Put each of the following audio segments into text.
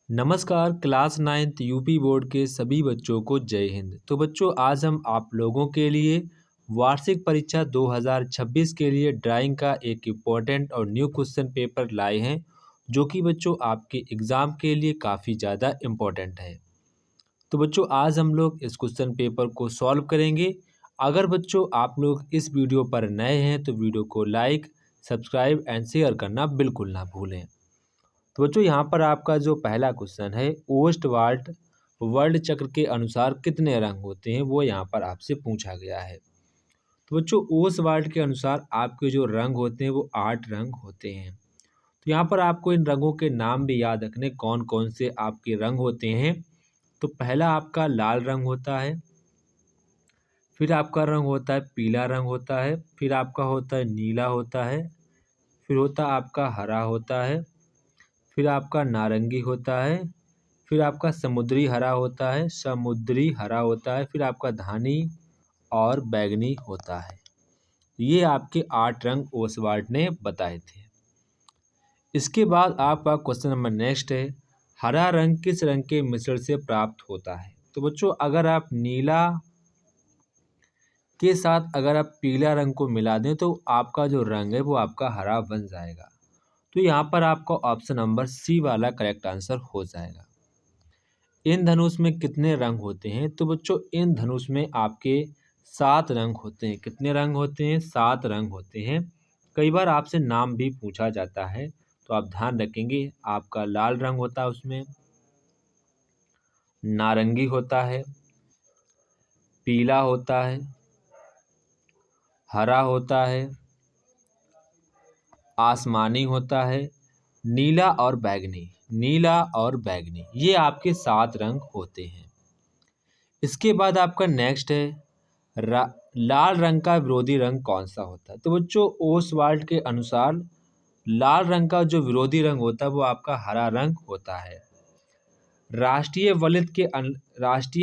नमस्कार class 9th UP board के सभी बच्चों को जय हिंद। तो बच्चों आज हम आप लोगों के लिए वार्षिक परीक्षा 2026 के लिए ड्राइंग का एक इम्पोर्टेंट और न्यू क्वेश्चन पेपर लाए हैं जो कि बच्चों आपके एग्ज़ाम के लिए काफ़ी ज़्यादा इम्पोर्टेंट है। तो बच्चों आज हम लोग इस क्वेश्चन पेपर को सॉल्व करेंगे। अगर बच्चों आप लोग इस वीडियो पर नए हैं तो वीडियो को लाइक, सब्सक्राइब एंड शेयर करना बिल्कुल ना भूलें। तो बच्चों यहाँ पर आपका जो पहला क्वेश्चन है ओस्टवाल्ड वर्ल्ड चक्र के अनुसार कितने रंग होते हैं वो यहाँ पर आपसे पूछा गया है। तो बच्चों ओस्टवाल्ड के अनुसार आपके जो रंग होते हैं वो 8 रंग होते हैं। तो यहाँ पर आपको इन रंगों के नाम भी याद रखने कौन कौन से आपके रंग होते हैं। तो पहला आपका लाल रंग होता है, फिर आपका रंग होता है पीला रंग होता है, फिर आपका होता है नीला होता है, फिर होता आपका हरा होता है, फिर आपका नारंगी होता है, फिर आपका समुद्री हरा होता है, फिर आपका धानी और बैंगनी होता है। ये आपके 8 रंग ओसवाल्ट ने बताए थे। इसके बाद आपका क्वेश्चन नंबर नेक्स्ट है, हरा रंग किस रंग के मिश्रण से प्राप्त होता है। तो बच्चों अगर आप नीला के साथ अगर आप पीला रंग को मिला दें तो आपका जो रंग है वो आपका हरा बन जाएगा। तो यहाँ पर आपका ऑप्शन नंबर सी वाला करेक्ट आंसर हो जाएगा। इंद्रधनुष में कितने रंग होते हैं। तो बच्चों इंद्रधनुष में आपके 7 रंग होते हैं। कितने रंग होते हैं? 7 रंग होते हैं। कई बार आपसे नाम भी पूछा जाता है तो आप ध्यान रखेंगे। आपका लाल रंग होता है, उसमें नारंगी होता है, पीला होता है, हरा होता है, आसमानी होता है, नीला और बैगनी। ये आपके 7 रंग होते हैं। इसके बाद आपका नेक्स्ट है लाल रंग का विरोधी रंग कौन सा होता है। तो बच्चों ओसवाल्ड के अनुसार लाल रंग का जो विरोधी रंग होता है वो आपका हरा रंग होता है। राष्ट्रीय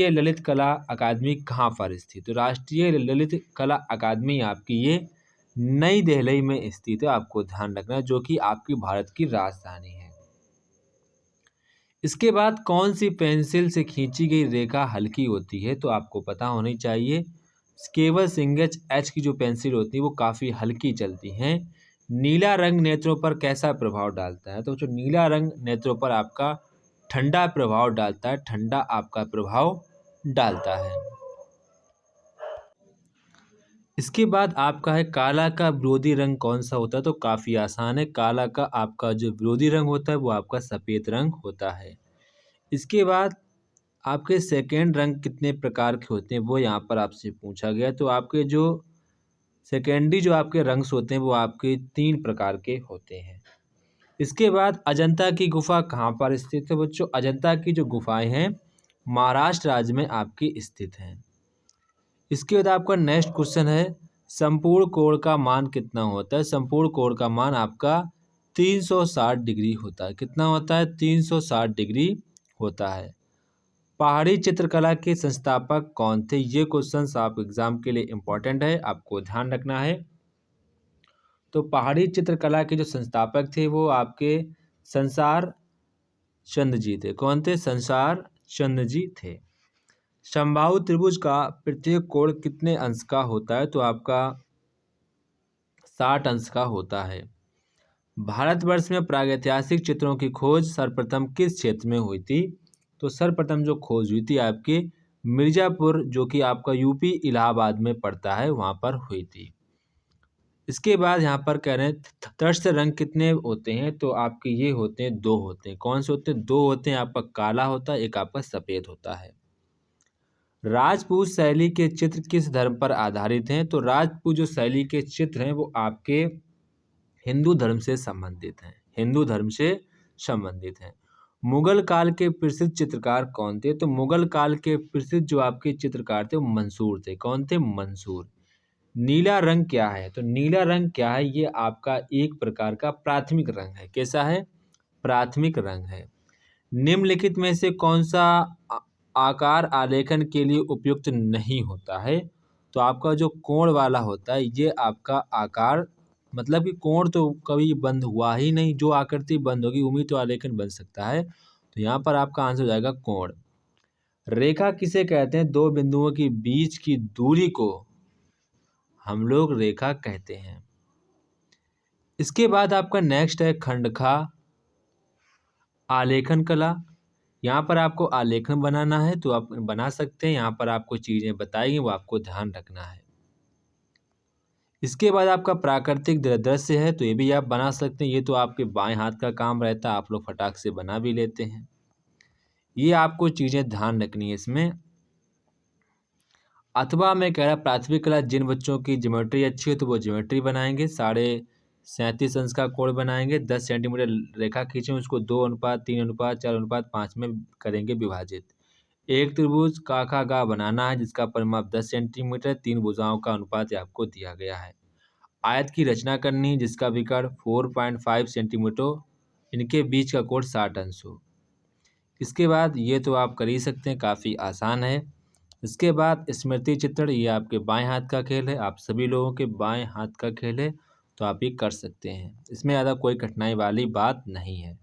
ललित कला अकादमी कहाँ पर स्थित। तो राष्ट्रीय ललित कला अकादमी आपकी ये नई दिल्ली में स्थित है। आपको ध्यान रखना है, जो कि आपकी भारत की राजधानी है। इसके बाद कौन सी पेंसिल से खींची गई रेखा हल्की होती है। तो आपको पता होनी चाहिए केवल सिंगल एच की जो पेंसिल होती है वो काफ़ी हल्की चलती हैं। नीला रंग नेत्रों पर कैसा प्रभाव डालता है। तो जो नीला रंग नेत्रों पर आपका ठंडा प्रभाव डालता है, ठंडा आपका प्रभाव डालता है। इसके बाद आपका है काला का विरोधी रंग कौन सा होता है। तो काफ़ी आसान है, काला का आपका जो विरोधी रंग होता है वो आपका सफ़ेद रंग होता है। इसके बाद आपके सेकेंड रंग कितने प्रकार के होते हैं वो यहाँ पर आपसे पूछा गया। तो आपके जो सेकेंडरी जो आपके रंग्स होते हैं वो आपके 3 प्रकार के होते हैं। इसके बाद अजंता की गुफा कहाँ पर स्थित है। बच्चों अजंता की जो गुफाएं हैं महाराष्ट्र राज्य में आपकी स्थित हैं। इसके बाद आपका नेक्स्ट क्वेश्चन है संपूर्ण कोण का मान कितना होता है। संपूर्ण कोण का मान आपका 360 डिग्री होता है। कितना होता है? 360 डिग्री होता है। पहाड़ी चित्रकला के संस्थापक कौन थे। ये क्वेश्चन आप एग्जाम के लिए इम्पोर्टेंट है, आपको ध्यान रखना है। तो पहाड़ी चित्रकला के जो संस्थापक थे वो आपके संसार चंद जी थे। कौन थे? संसार चंद जी थे। समबाहु त्रिभुज का प्रत्येक कोण कितने अंश का होता है। तो आपका 60 अंश का होता है। भारतवर्ष में प्रागैतिहासिक चित्रों की खोज सर्वप्रथम किस क्षेत्र में हुई थी। तो सर्वप्रथम जो खोज हुई थी आपके मिर्ज़ापुर, जो कि आपका यूपी इलाहाबाद में पड़ता है, वहाँ पर हुई थी। इसके बाद यहाँ पर कह रहे हैं तटस्थ रंग कितने होते हैं। तो आपके ये होते हैं 2 होते हैं। कौन से होते हैं? 2 होते हैं। आपका काला होता है, एक आपका सफ़ेद होता है। राजपूत शैली के चित्र किस धर्म पर आधारित हैं। तो राजपूत जो शैली के चित्र हैं वो आपके हिंदू धर्म से संबंधित हैं। मुगल काल के प्रसिद्ध चित्रकार कौन थे। तो मुगल काल के प्रसिद्ध जो आपके चित्रकार थे वो मंसूर थे। कौन थे? मंसूर। नीला रंग क्या है। तो नीला रंग क्या है? ये आपका एक प्रकार का प्राथमिक रंग है। कैसा है? प्राथमिक रंग है। निम्नलिखित में से कौन सा आकार आलेखन के लिए उपयुक्त नहीं होता है। तो आपका जो कोण वाला होता है ये आपका आकार, मतलब कि कोण तो कभी बंद हुआ ही नहीं, जो आकृति बंद होगी उम्मीद तो आलेखन बन सकता है। तो यहाँ पर आपका आंसर हो जाएगा कोण। रेखा किसे कहते हैं? दो बिंदुओं के बीच की दूरी को हम लोग रेखा कहते हैं। इसके बाद आपका नेक्स्ट है खंडखा आलेखन कला। यहाँ पर आपको आलेखन बनाना है तो आप बना सकते हैं। यहाँ पर आपको चीज़ें बताई हैं वो आपको ध्यान रखना है। इसके बाद आपका प्राकृतिक दृश्य है तो ये भी आप बना सकते हैं। ये तो आपके बाएं हाथ का काम रहता है, आप लोग फटाक से बना भी लेते हैं। ये आपको चीज़ें ध्यान रखनी है इसमें। अथवा मैं कह रहा प्राथमिक कला जिन बच्चों की ज्योमेट्री अच्छी है तो वो ज्योमेट्री बनाएंगे। 37.5 अंश का कोण बनाएंगे। 10 सेंटीमीटर रेखा खींचें, उसको 2:3:4:5 में करेंगे विभाजित। एक त्रिभुज का खा गा बनाना है जिसका परिमाप 10 सेंटीमीटर, 3 भुजाओं का अनुपात आपको दिया गया है। आयत की रचना करनी है जिसका विकर्ण 4.5 सेंटीमीटर, इनके बीच का कोण 60 अंश हो। इसके बाद ये तो आप कर ही सकते हैं, काफ़ी आसान है। इसके बाद स्मृति चित्रण, ये आपके बाएं हाथ का खेल है, आप सभी लोगों के बाएं हाथ का खेल है तो आप ये कर सकते हैं। इसमें ज़्यादा कोई कठिनाई वाली बात नहीं है।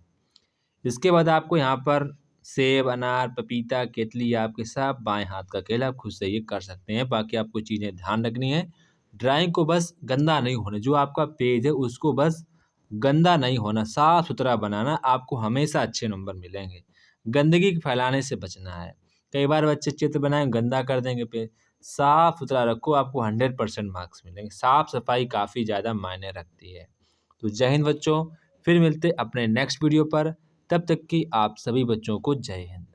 इसके बाद आपको यहाँ पर सेब, अनार, पपीता, केतली, आपके सब बाएं हाथ का खेल, आप खुद से ये कर सकते हैं। बाकी आपको चीज़ें ध्यान रखनी है। ड्राइंग को बस गंदा नहीं होने, जो आपका पेज है उसको बस गंदा नहीं होना, साफ सुथरा बनाना, आपको हमेशा अच्छे नंबर मिलेंगे। गंदगी फैलाने से बचना है। कई बार बच्चे चित्र बनाए गंदा कर देंगे पेज, साफ सुथरा रखो, आपको 100% मार्क्स मिलेंगे। साफ सफाई काफ़ी ज़्यादा मायने रखती है। तो जय हिंद बच्चों, फिर मिलते अपने नेक्स्ट वीडियो पर। तब तक की आप सभी बच्चों को जय हिंद।